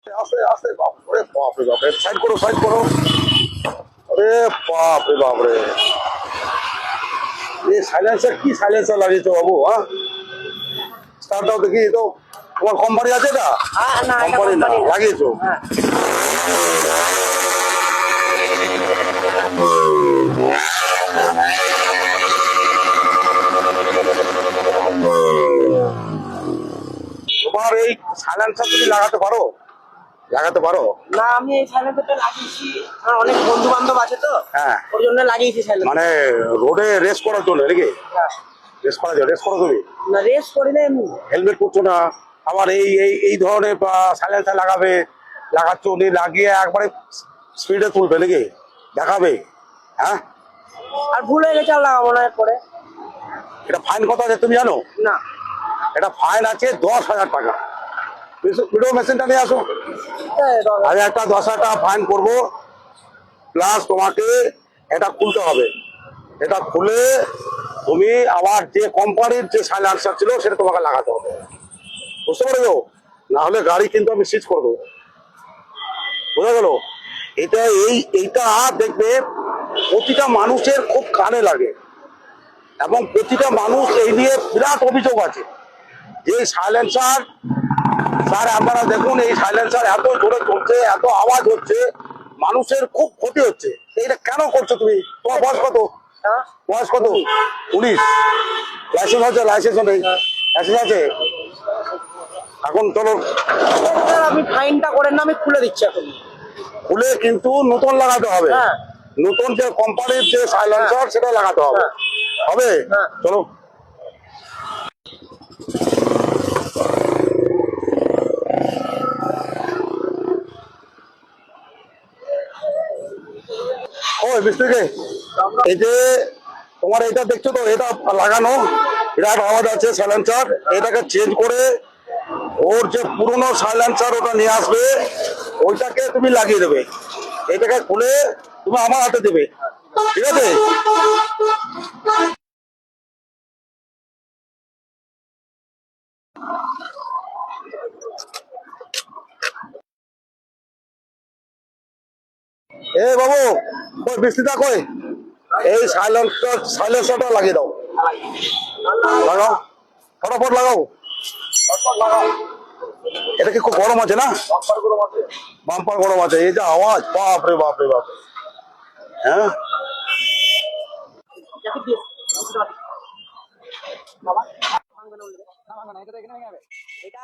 আস্তে আস্তে বাপরে বাপরে বাপরে সাইড করো সাইড করো। আরে বাপরে বাপরে, এই সাইলেন্সার কি সাইলেন্সার লাগিয়েছো বাবু? হ্যাঁ, স্টার্ট দাও দেখি। তো তোমার কোম্পানি আছে এটা? কোম্পানি না লাগিয়েছো? তোমার এই সাইলেন্সার তুমি লাগাতে পারো? লাগাতে পারো? না, আমি এই সাইলেন্সারটা লাগিয়েছি, আমার অনেক বন্ধু বান্ধব আছে তো, হ্যাঁ, ওর জন্য লাগিয়েছি সাইলেন্সার। মানে রোডে রেস করার জন্য নাকি? হ্যাঁ। রেস করা যায়? রেস করো তুমি? না, রেস করি না এমনি। হেলমেট পরছো না, আবার এই এই এই ধরনের সাইলেন্সার লাগাবে, লাগাচ্ছ উনি লাগিয়ে একবারে স্পিডে তুলবে নাকি, দেখাবে? হ্যাঁ, আর ভুল হয়ে গেছে, আর লাগাবো না এরপরে। এটা ফাইন কত আছে তুমি জানো? না। এটা ফাইন আছে 10,000 টাকা। ভিডিও মেশিনটা নিয়ে আসো। আমি একটা 10,000 টাকা ফাইন করবো, প্লাস তোমাকে এটা খুলতে হবে। এটা খুলে তুমি আবার যে কোম্পানির যে সাইলেন্সার ছিল সেটা তোমাকে লাগাতে হবে, বুঝতে পারছো? না হলে গাড়ি কিন্তু আমি সিজ করবো, বোঝা গেল? এটা এইটা দেখবে প্রতিটা মানুষের খুব কানে লাগে, এবং প্রতিটা মানুষ এই নিয়ে বিরাট অভিযোগ আছে যে সাইলেন্সার, স্যার আপনারা দেখুন এই সাইলেন্সার এত জোরে চলছে, এত আওয়াজ হচ্ছে, মানুষের খুব ক্ষতি হচ্ছে। এইটা কেন করছো তুমি? তোমার বয়স কত? বয়স কত? 19? লাইসেন্স আছে? লাইসেন্স নেই? লাইসেন্স আছে? এখন চলো, আপনি ফাইনটা করেন না, আমি খুলে দিচ্ছি এখন। খুলে কিন্তু নতুন লাগাতে হবে। হ্যাঁ। নতুন যে কোম্পানির যে সাইলেন্সার সেটা লাগাতে হবে। হবে? হ্যাঁ। চলো। ওই মিস্ত্রিকে, এই যে তোমার এটা দেখছো তো, এটা লাগানো, এটা আওয়াজ আছে সাইলেন্সার, এটাকে চেঞ্জ করে ওর যে পুরনো সাইলেন্সার ওটা নিয়ে আসবে, ওইটাকে তুমি লাগিয়ে দেবে। এটাকে খুলে তুমি আমার হাতে দেবে, ঠিক আছে? এ বাবু, ওই মিস্ত্রিটা কই? এই সাইলেন্সারটা লাগিয়ে দাও, লাগাও, ফটাফট লাগাও। এটা কি খুব গরম আছে না? বাম্পার গরম আছে। এই যে আওয়াজ, বাপ রে বাপ রে বাপ। হ্যাঁ, এটা